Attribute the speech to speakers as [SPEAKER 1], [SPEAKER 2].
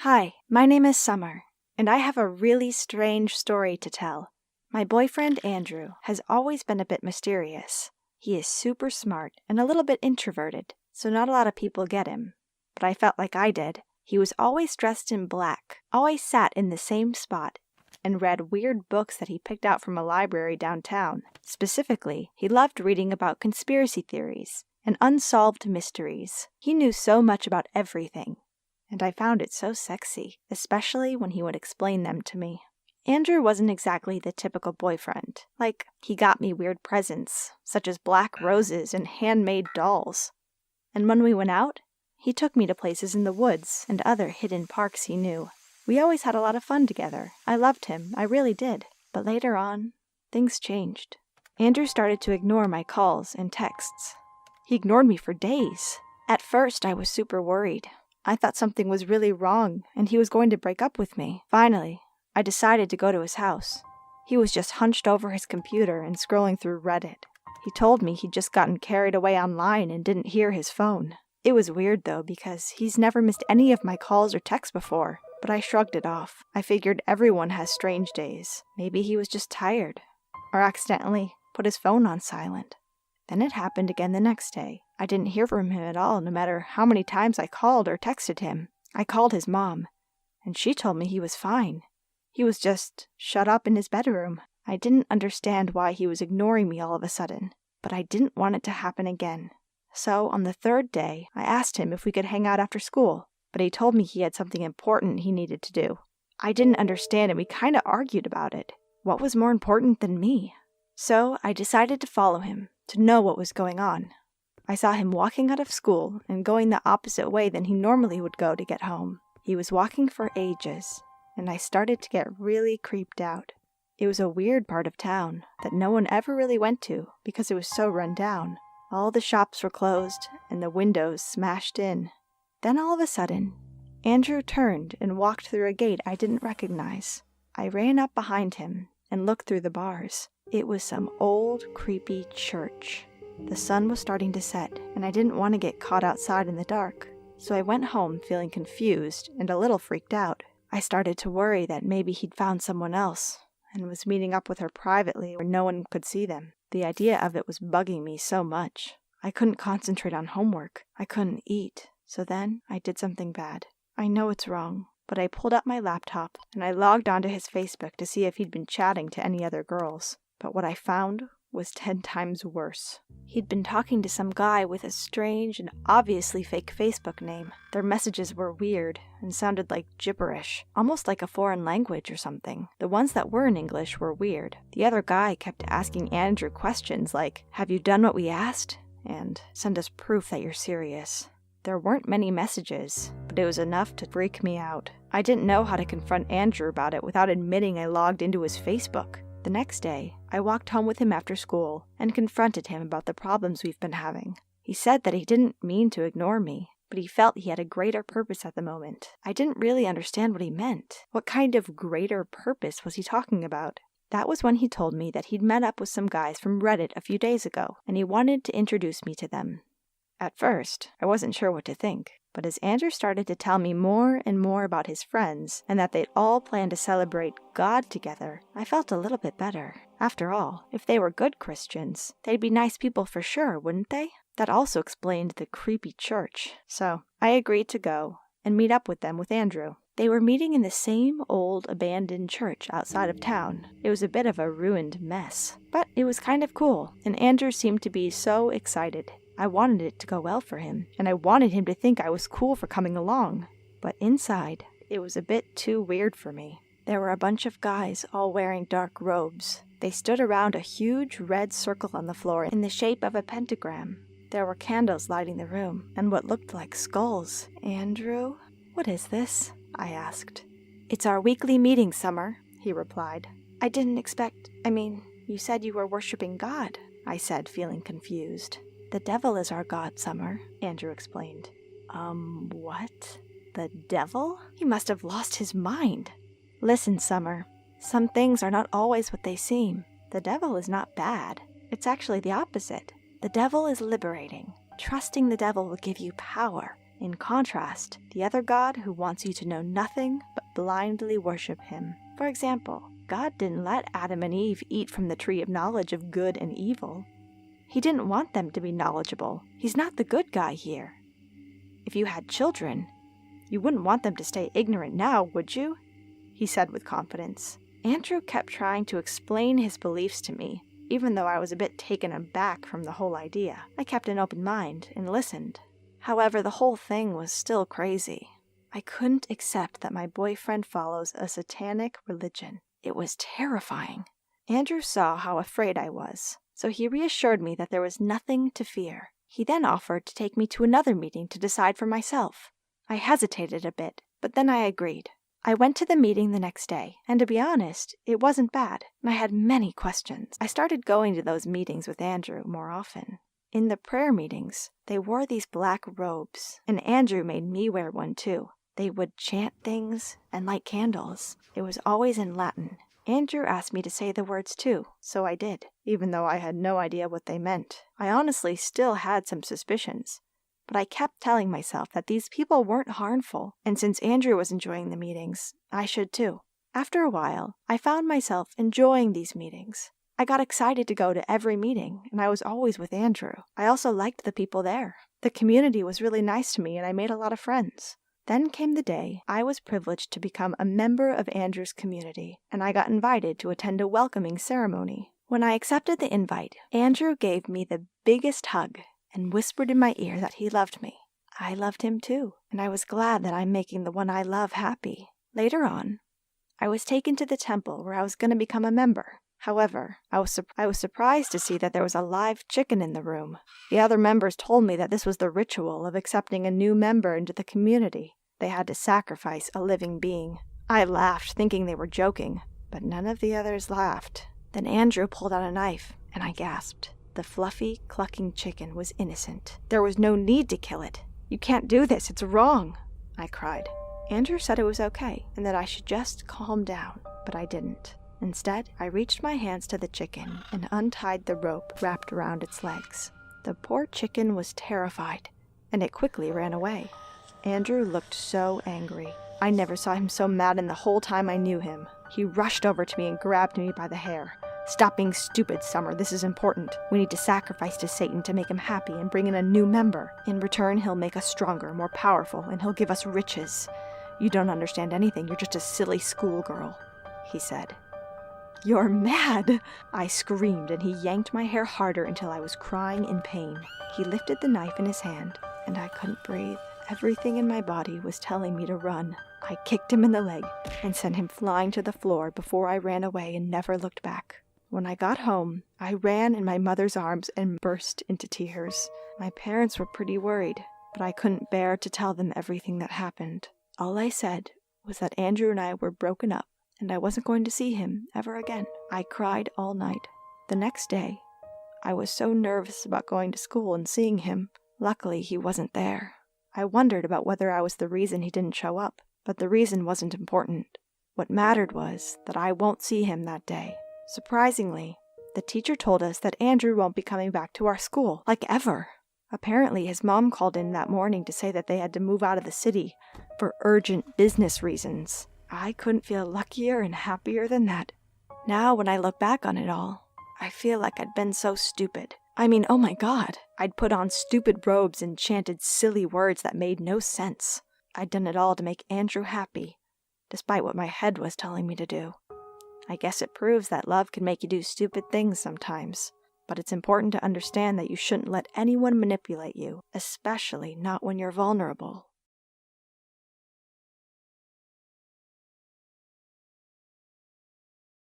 [SPEAKER 1] Hi, my name is Summer, and I have a really strange story to tell. My boyfriend, Andrew, has always been a bit mysterious. He is super smart and a little bit introverted, so not a lot of people get him. But I felt like I did. He was always dressed in black, always sat in the same spot, and read weird books that he picked out from a library downtown. Specifically, he loved reading about conspiracy theories and unsolved mysteries. He knew so much about everything, and I found it so sexy, especially when he would explain them to me. Andrew wasn't exactly the typical boyfriend. Like, he got me weird presents, such as black roses and handmade dolls. And when we went out, he took me to places in the woods and other hidden parks he knew. We always had a lot of fun together. I loved him, I really did. But later on, things changed. Andrew started to ignore my calls and texts. He ignored me for days. At first, I was super worried. I thought something was really wrong, and he was going to break up with me. Finally, I decided to go to his house. He was just hunched over his computer and scrolling through Reddit. He told me he'd just gotten carried away online and didn't hear his phone. It was weird though, because he's never missed any of my calls or texts before, but I shrugged it off. I figured everyone has strange days. Maybe he was just tired, or accidentally put his phone on silent. Then it happened again the next day. I didn't hear from him at all, no matter how many times I called or texted him. I called his mom, and she told me he was fine. He was just shut up in his bedroom. I didn't understand why he was ignoring me all of a sudden, but I didn't want it to happen again. So on the third day, I asked him if we could hang out after school, but he told me he had something important he needed to do. I didn't understand, and we kind of argued about it. What was more important than me? So I decided to follow him, to know what was going on. I saw him walking out of school and going the opposite way than he normally would go to get home. He was walking for ages, and I started to get really creeped out. It was a weird part of town that no one ever really went to because it was so run down. All the shops were closed and the windows smashed in. Then all of a sudden, Andrew turned and walked through a gate I didn't recognize. I ran up behind him and looked through the bars. It was some old, creepy church. The sun was starting to set, and I didn't want to get caught outside in the dark, so I went home feeling confused and a little freaked out. I started to worry that maybe he'd found someone else and was meeting up with her privately where no one could see them. The idea of it was bugging me so much. I couldn't concentrate on homework. I couldn't eat. So then I did something bad. I know it's wrong, but I pulled out my laptop and I logged onto his Facebook to see if he'd been chatting to any other girls. But what I found was 10 times worse. He'd been talking to some guy with a strange and obviously fake Facebook name. Their messages were weird and sounded like gibberish, almost like a foreign language or something. The ones that were in English were weird. The other guy kept asking Andrew questions like, "Have you done what we asked?" and "Send us proof that you're serious." There weren't many messages, but it was enough to freak me out. I didn't know how to confront Andrew about it without admitting I logged into his Facebook. The next day, I walked home with him after school and confronted him about the problems we've been having. He said that he didn't mean to ignore me, but he felt he had a greater purpose at the moment. I didn't really understand what he meant. What kind of greater purpose was he talking about? That was when he told me that he'd met up with some guys from Reddit a few days ago, and he wanted to introduce me to them. At first, I wasn't sure what to think, but as Andrew started to tell me more and more about his friends, and that they'd all planned to celebrate God together, I felt a little bit better. After all, if they were good Christians, they'd be nice people for sure, wouldn't they? That also explained the creepy church. So, I agreed to go and meet up with them with Andrew. They were meeting in the same old abandoned church outside of town. It was a bit of a ruined mess, but it was kind of cool, and Andrew seemed to be so excited. I wanted it to go well for him, and I wanted him to think I was cool for coming along. But inside, it was a bit too weird for me. There were a bunch of guys all wearing dark robes. They stood around a huge red circle on the floor in the shape of a pentagram. There were candles lighting the room, and what looked like skulls. "Andrew, what is this?" I asked. "It's our weekly meeting, Summer," he replied. "I didn't expect, you said you were worshiping God," I said, feeling confused. "The devil is our god, Summer," Andrew explained. What? The devil? He must have lost his mind. "Listen, Summer, some things are not always what they seem. The devil is not bad. It's actually the opposite. The devil is liberating. Trusting the devil will give you power. In contrast, the other God who wants you to know nothing but blindly worship him. For example, God didn't let Adam and Eve eat from the tree of knowledge of good and evil. He didn't want them to be knowledgeable. He's not the good guy here. If you had children, you wouldn't want them to stay ignorant now, would you? He said with confidence. Andrew kept trying to explain his beliefs to me, even though I was a bit taken aback from the whole idea. I kept an open mind and listened. However, the whole thing was still crazy. I couldn't accept that my boyfriend follows a satanic religion. It was terrifying. Andrew saw how afraid I was, so he reassured me that there was nothing to fear. He then offered to take me to another meeting to decide for myself. I hesitated a bit, but then I agreed. I went to the meeting the next day, and to be honest, it wasn't bad, and I had many questions. I started going to those meetings with Andrew more often. In the prayer meetings, they wore these black robes, and Andrew made me wear one too. They would chant things and light candles. It was always in Latin. Andrew asked me to say the words too, so I did, even though I had no idea what they meant. I honestly still had some suspicions, but I kept telling myself that these people weren't harmful, and since Andrew was enjoying the meetings, I should too. After a while, I found myself enjoying these meetings. I got excited to go to every meeting, and I was always with Andrew. I also liked the people there. The community was really nice to me, and I made a lot of friends. Then came the day I was privileged to become a member of Andrew's community, and I got invited to attend a welcoming ceremony. When I accepted the invite, Andrew gave me the biggest hug and whispered in my ear that he loved me. I loved him too, and I was glad that I'm making the one I love happy. Later on, I was taken to the temple where I was going to become a member. However, I was surprised to see that there was a live chicken in the room. The other members told me that this was the ritual of accepting a new member into the community. They had to sacrifice a living being. I laughed, thinking they were joking, but none of the others laughed. Then Andrew pulled out a knife, and I gasped. The fluffy, clucking chicken was innocent. There was no need to kill it. You can't do this, it's wrong, I cried. Andrew said it was okay, and that I should just calm down, but I didn't. Instead, I reached my hands to the chicken and untied the rope wrapped around its legs. The poor chicken was terrified, and it quickly ran away. Andrew looked so angry. I never saw him so mad in the whole time I knew him. He rushed over to me and grabbed me by the hair. "Stop being stupid, Summer. This is important. We need to sacrifice to Satan to make him happy and bring in a new member. In return, he'll make us stronger, more powerful, and he'll give us riches. You don't understand anything. You're just a silly schoolgirl," he said. "You're mad!" I screamed, and he yanked my hair harder until I was crying in pain. He lifted the knife in his hand, and I couldn't breathe. Everything in my body was telling me to run. I kicked him in the leg and sent him flying to the floor before I ran away and never looked back. When I got home, I ran in my mother's arms and burst into tears. My parents were pretty worried, but I couldn't bear to tell them everything that happened. All I said was that Andrew and I were broken up, and I wasn't going to see him ever again. I cried all night. The next day, I was so nervous about going to school and seeing him. Luckily, he wasn't there. I wondered about whether I was the reason he didn't show up, but the reason wasn't important. What mattered was that I won't see him that day. Surprisingly, the teacher told us that Andrew won't be coming back to our school, like ever. Apparently, his mom called in that morning to say that they had to move out of the city for urgent business reasons. I couldn't feel luckier and happier than that. Now, when I look back on it all, I feel like I'd been so stupid. I mean, oh my God, I'd put on stupid robes and chanted silly words that made no sense. I'd done it all to make Andrew happy, despite what my head was telling me to do. I guess it proves that love can make you do stupid things sometimes, but it's important to understand that you shouldn't let anyone manipulate you, especially not when you're vulnerable.